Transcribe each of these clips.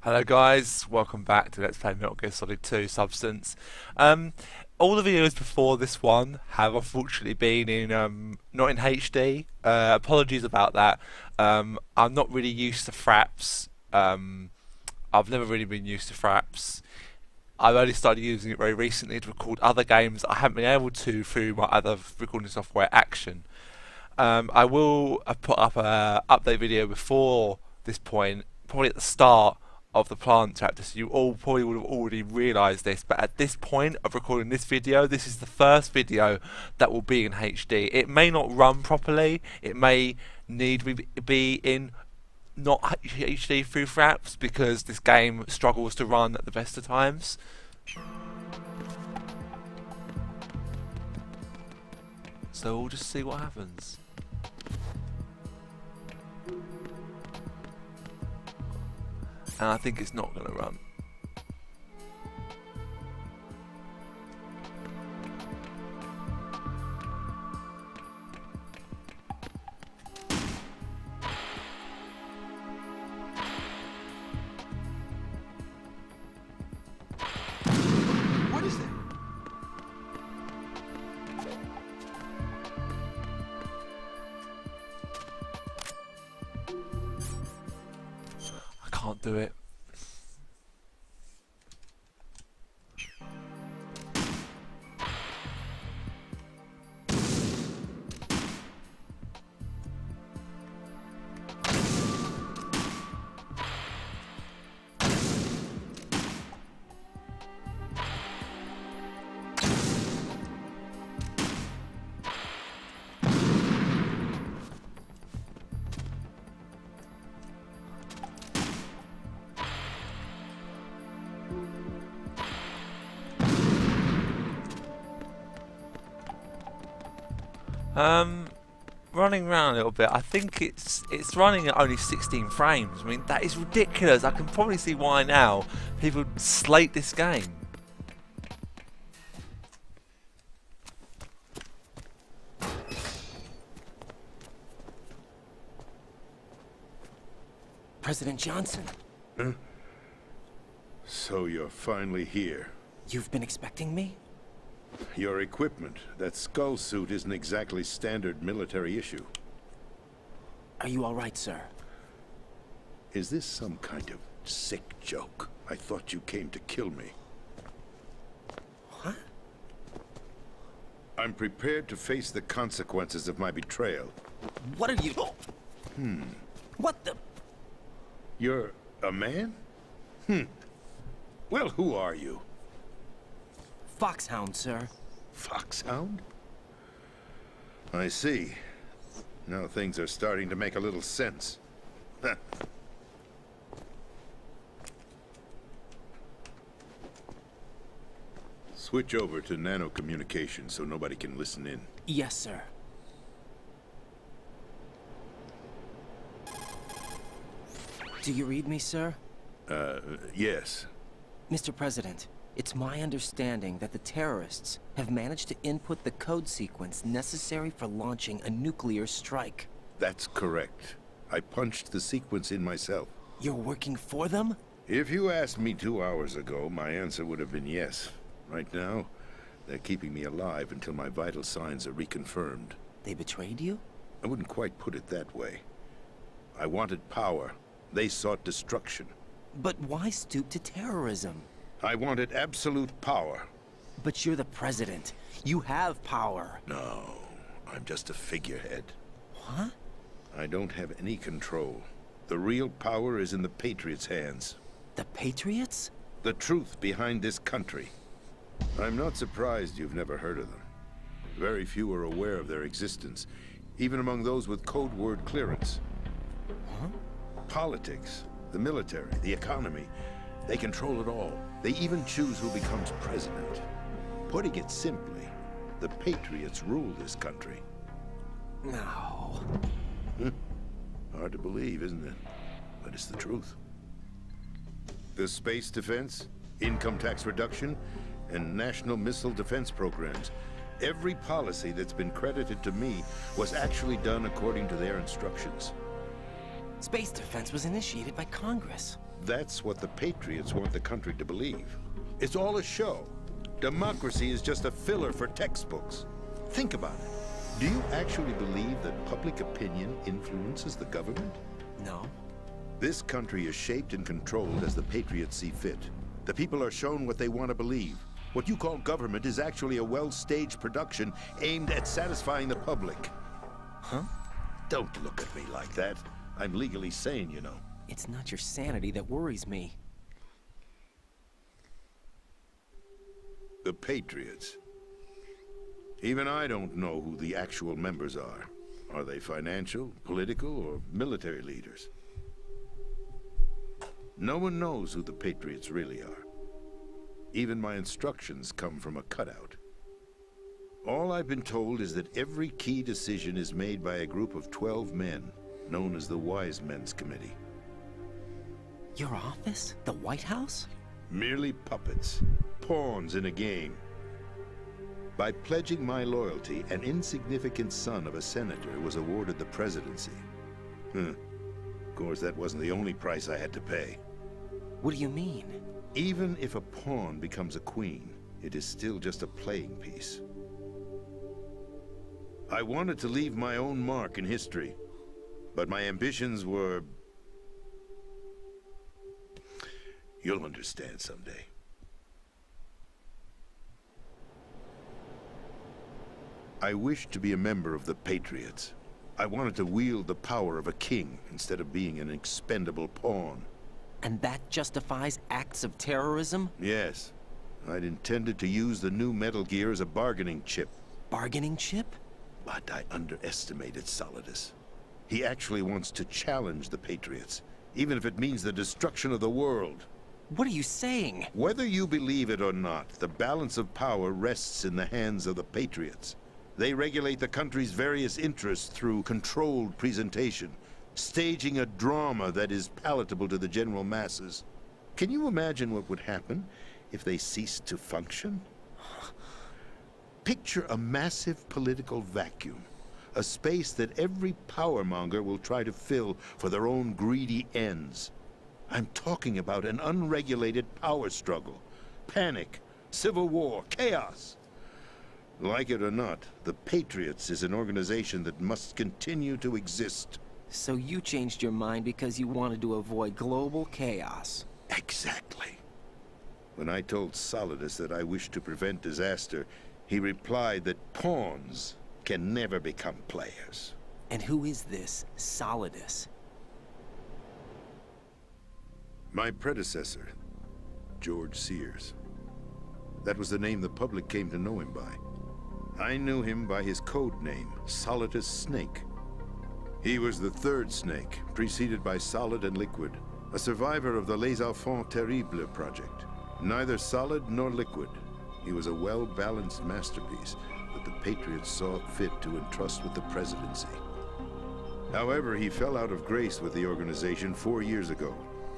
Hello guys, welcome back to Let's Play Metal Gear Solid 2 Substance. All the videos before this one have unfortunately been in not in HD. Apologies about that. I'm not really used to fraps. I've never really been used to fraps. I've only started using it very recently to record other games I haven't been able to through my other recording software, Action. I will put up a update video before this point, probably at the start of the plant chapter, so you all probably would have already realised this, but at this point of recording this video, this is the first video that will be in HD. It may not run properly, it may need to be in not HD through fraps, because this game struggles to run at the best of times. So we'll just see what happens. And I think it's not going to run. What is that? I can't do it. Running around a little bit. I think it's running at only 16 frames. I mean, that is ridiculous. I can probably see why now people slate this game. President Johnson, So you're finally here. you've been expecting me? Your equipment, that skull suit isn't exactly standard military issue. Are you all right, sir? Is this some kind of sick joke? I thought you came to kill me. What? I'm prepared to face the consequences of my betrayal. What are you... What the... You're a man? Well, who are you? FOXHOUND, sir. FOXHOUND? I see. Now things are starting to make a little sense. Switch over to nano communication so nobody can listen in. Yes, sir. Do you read me, sir? Yes. Mr. President, it's my understanding that the terrorists have managed to input the code sequence necessary for launching a nuclear strike. That's correct. I punched the sequence in myself. You're working for them? If you asked me 2 hours ago, my answer would have been yes. Right now, they're keeping me alive until my vital signs are reconfirmed. They betrayed you? I wouldn't quite put it that way. I wanted power. They sought destruction. But why stoop to terrorism? I wanted absolute power. But you're the president. You have power. No, I'm just a figurehead. What? I don't have any control. The real power is in the Patriots' hands. The Patriots? The truth behind this country. I'm not surprised you've never heard of them. Very few are aware of their existence, even among those with code word clearance. Huh? Politics, the military, the economy, they control it all. They even choose who becomes president. Putting it simply, the Patriots rule this country. No. Hard to believe, isn't it? But it's the truth. The space defense, income tax reduction, and national missile defense programs. Every policy that's been credited to me was actually done according to their instructions. Space defense was initiated by Congress. That's what the Patriots want the country to believe. It's all a show. Democracy is just a filler for textbooks. Think about it. Do you actually believe that public opinion influences the government? No. This country is shaped and controlled as the Patriots see fit. The people are shown what they want to believe. What you call government is actually a well-staged production aimed at satisfying the public. Huh? Don't look at me like that. I'm legally sane, you know. It's not your sanity that worries me. The Patriots. Even I don't know who the actual members are. Are they financial, political, or military leaders? No one knows who the Patriots really are. Even my instructions come from a cutout. All I've been told is that every key decision is made by a group of 12 men, known as the Wise Men's Committee. Your office? The White House? Merely puppets, pawns in a game. By pledging my loyalty, an insignificant son of a senator was awarded the presidency. Of course, that wasn't the only price I had to pay. What do you mean? Even if a pawn becomes a queen, it is still just a playing piece. I wanted to leave my own mark in history, but my ambitions were... You'll understand someday. I wished to be a member of the Patriots. I wanted to wield the power of a king instead of being an expendable pawn. And that justifies acts of terrorism? Yes. I'd intended to use the new Metal Gear as a bargaining chip. Bargaining chip? But I underestimated Solidus. He actually wants to challenge the Patriots, even if it means the destruction of the world. What are you saying? Whether you believe it or not, the balance of power rests in the hands of the Patriots. They regulate the country's various interests through controlled presentation, staging a drama that is palatable to the general masses. Can you imagine what would happen if they ceased to function? Picture a massive political vacuum, a space that every powermonger will try to fill for their own greedy ends. I'm talking about an unregulated power struggle, panic, civil war, chaos. Like it or not, the Patriots is an organization that must continue to exist. So you changed your mind because you wanted to avoid global chaos. Exactly. When I told Solidus that I wished to prevent disaster, he replied that pawns can never become players. And who is this Solidus? My predecessor, George Sears. That was the name the public came to know him by. I knew him by his code name, Solidus Snake. He was the third Snake, preceded by Solid and Liquid, a survivor of the Les Enfants Terribles project. Neither solid nor liquid. He was a well-balanced masterpiece that the Patriots saw fit to entrust with the presidency. However, he fell out of grace with the organization 4 years ago.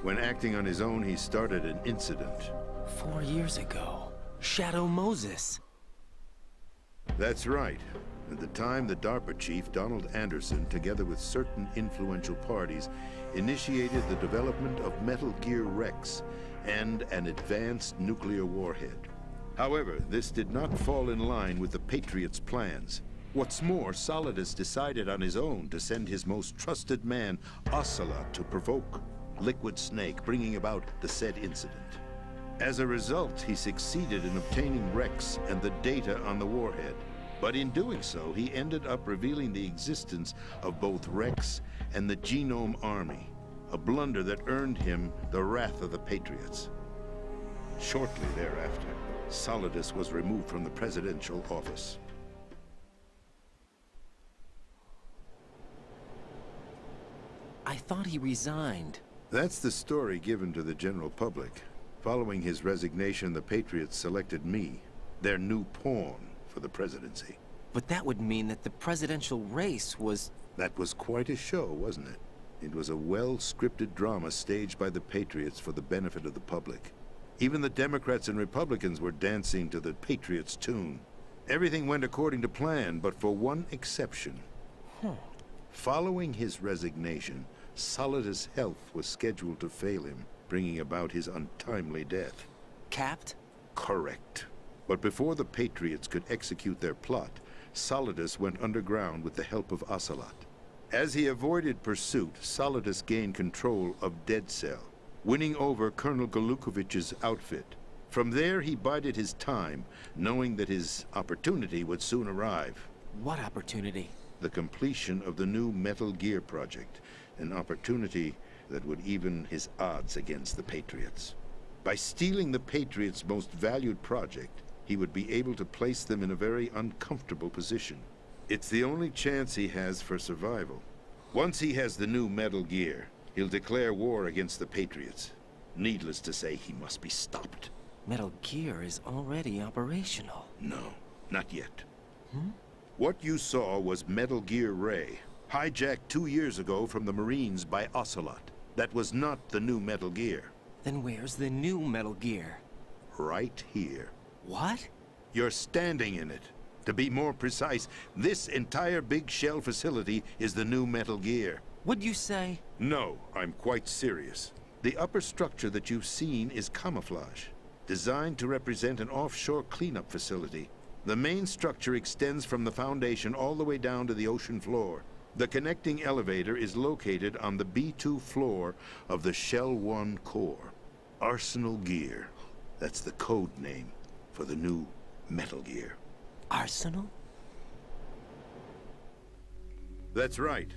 When acting on his own, he started an incident. 4 years ago. Shadow Moses. That's right. At the time, the DARPA chief, Donald Anderson, together with certain influential parties, initiated the development of Metal Gear Rex and an advanced nuclear warhead. However, this did not fall in line with the Patriots' plans. What's more, Solidus decided on his own to send his most trusted man, Ocelot, to provoke Liquid Snake, bringing about the said incident. As a result, he succeeded in obtaining Rex and the data on the warhead. But in doing so, he ended up revealing the existence of both Rex and the Genome Army, a blunder that earned him the wrath of the Patriots. Shortly thereafter, Solidus was removed from the presidential office. I thought he resigned. That's the story given to the general public. Following his resignation, the Patriots selected me, their new pawn, for the presidency. But that would mean that the presidential race was... That was quite a show, wasn't it? It was a well-scripted drama staged by the Patriots for the benefit of the public. Even the Democrats and Republicans were dancing to the Patriots' tune. Everything went according to plan, but for one exception. Following his resignation, Solidus' health was scheduled to fail him, bringing about his untimely death. Capped? Correct. But before the Patriots could execute their plot, Solidus went underground with the help of Ocelot. As he avoided pursuit, Solidus gained control of Dead Cell, winning over Colonel Golukovich's outfit. From there, he bided his time, knowing that his opportunity would soon arrive. What opportunity? The completion of the new Metal Gear project, an opportunity that would even his odds against the Patriots. By stealing the Patriots' most valued project, he would be able to place them in a very uncomfortable position. It's the only chance he has for survival. Once he has the new Metal Gear, he'll declare war against the Patriots. Needless to say, he must be stopped. Metal Gear is already operational. No, not yet. What you saw was Metal Gear Ray, hijacked 2 years ago from the Marines by Ocelot. That was not the new Metal Gear. Then where's the new Metal Gear? Right here. What? You're standing in it. To be more precise, this entire big shell facility is the new Metal Gear. What'd you say? No, I'm quite serious. The upper structure that you've seen is camouflage, designed to represent an offshore cleanup facility. The main structure extends from the foundation all the way down to the ocean floor. The connecting elevator is located on the B2 floor of the Shell 1 core. Arsenal Gear. That's the code name for the new Metal Gear. Arsenal? That's right.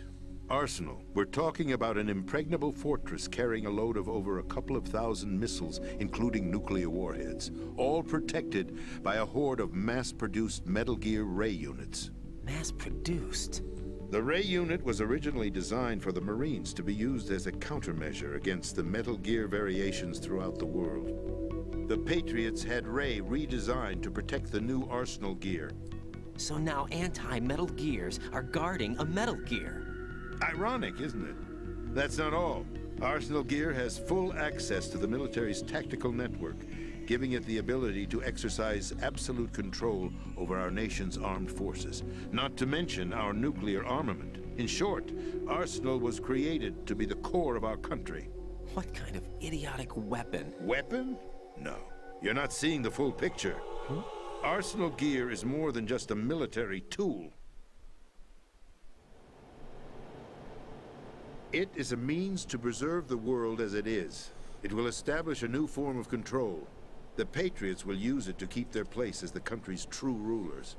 Arsenal. We're talking about an impregnable fortress carrying a load of over a couple of thousand missiles, including nuclear warheads, all protected by a horde of mass-produced Metal Gear Ray units. Mass-produced? The Ray unit was originally designed for the Marines to be used as a countermeasure against the Metal Gear variations throughout the world. The Patriots had Ray redesigned to protect the new Arsenal Gear. So now anti-Metal Gears are guarding a Metal Gear. Ironic, isn't it? That's not all. Arsenal Gear has full access to the military's tactical network, giving it the ability to exercise absolute control over our nation's armed forces, not to mention our nuclear armament. In short, Arsenal was created to be the core of our country. What kind of idiotic weapon? Weapon? No. You're not seeing the full picture. Arsenal Gear is more than just a military tool. It is a means to preserve the world as it is. It will establish a new form of control. The Patriots will use it to keep their place as the country's true rulers.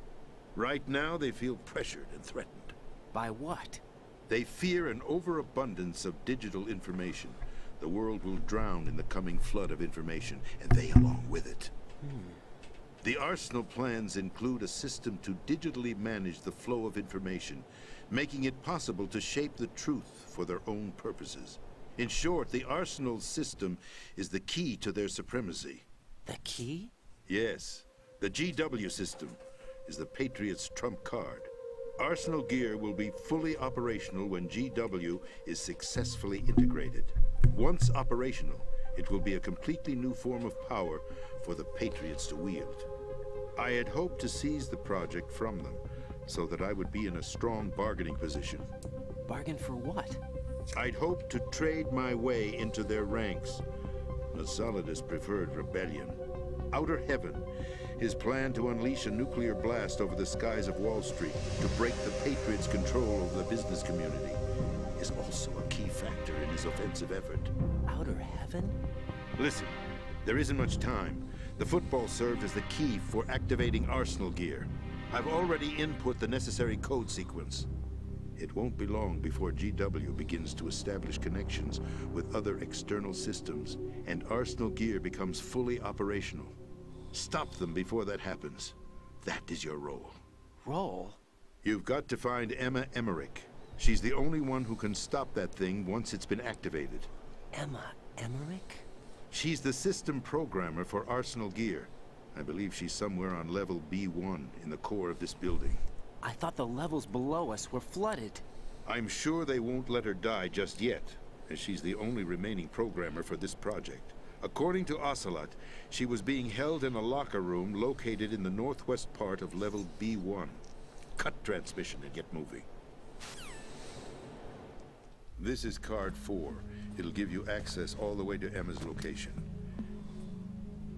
Right now, they feel pressured and threatened. By what? They fear an overabundance of digital information. The world will drown in the coming flood of information, and they along with it. The Arsenal plans include a system to digitally manage the flow of information, making it possible to shape the truth for their own purposes. In short, the Arsenal system is the key to their supremacy. The key? Yes, the GW system is the Patriots' trump card. Arsenal Gear will be fully operational when GW is successfully integrated. Once operational, it will be a completely new form of power for the Patriots to wield. I had hoped to seize the project from them, so that I would be in a strong bargaining position. Bargain for what? I'd hoped to trade my way into their ranks. But Solidus preferred rebellion. Outer Heaven, his plan to unleash a nuclear blast over the skies of Wall Street to break the Patriots' control over the business community, is also a key factor in his offensive effort. Outer Heaven? Listen, there isn't much time. The football served as the key for activating Arsenal Gear. I've already input the necessary code sequence. It won't be long before GW begins to establish connections with other external systems, and Arsenal Gear becomes fully operational. Stop them before that happens. That is your role. Role? You've got to find Emma Emmerich. She's the only one who can stop that thing once it's been activated. Emma Emmerich? She's the system programmer for Arsenal Gear. I believe she's somewhere on level B1 in the core of this building. I thought the levels below us were flooded. I'm sure they won't let her die just yet, as she's the only remaining programmer for this project. According to Ocelot, she was being held in a locker room located in the northwest part of level B1. Cut transmission and get moving. This is card 4. It'll give you access all the way to Emma's location.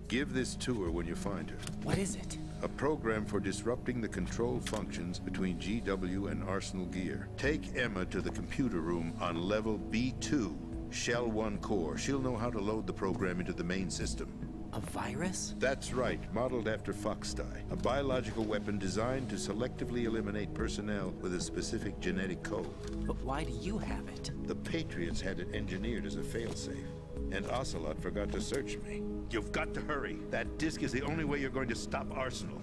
Give this to her when you find her. What is it? A program for disrupting the control functions between GW and Arsenal gear. Take Emma to the computer room on level B2, Shell 1 core. She'll know how to load the program into the main system. A virus? That's right, modeled after FOXHOUND, a biological weapon designed to selectively eliminate personnel with a specific genetic code. But why do you have it? The Patriots had it engineered as a failsafe, and Ocelot forgot to search me. You've got to hurry. That disk is the only way you're going to stop Arsenal.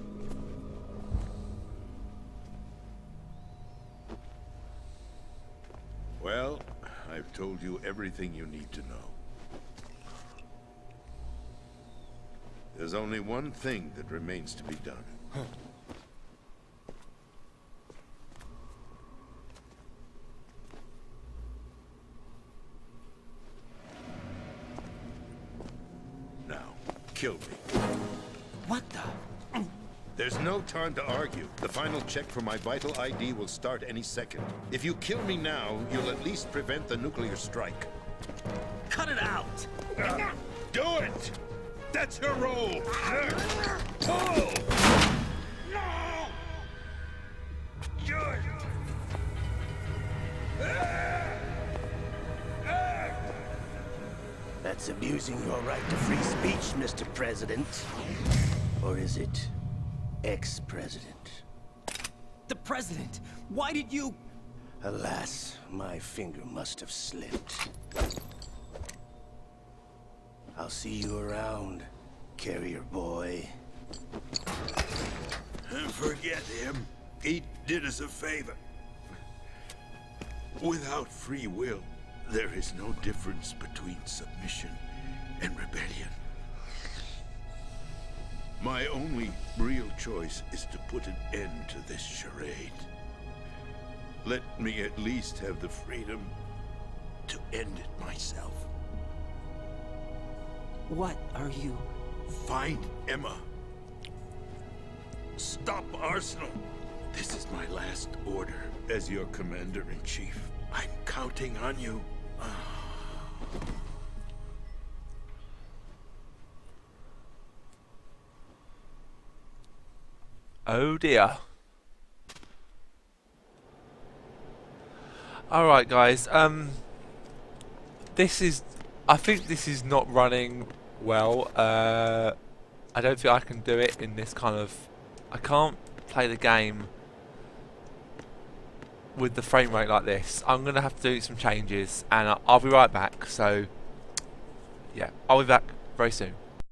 Well, I've told you everything you need to know. There's only one thing that remains to be done. Now, kill me. What the? There's no time to argue. The final check for my vital ID will start any second. If you kill me now, you'll at least prevent the nuclear strike. Cut it out! Do it! That's your role! Pull! No! Good! That's abusing your right to free speech, Mr. President. Or is it ex-president? The president! Why did you... Alas, my finger must have slipped. I'll see you around, carrier boy. Forget him. He did us a favor. Without free will, there is no difference between submission and rebellion. My only real choice is to put an end to this charade. Let me at least have the freedom to end it myself. What are you... Find Emma. Stop Arsenal. This is my last order as your commander-in-chief. I'm counting on you. Oh dear. Alright guys, I think this is not running well. I don't think I can do it in this kind of... I can't play the game with the frame rate like this. I'm going to have to do some changes and I'll be right back. So, yeah, I'll be back very soon.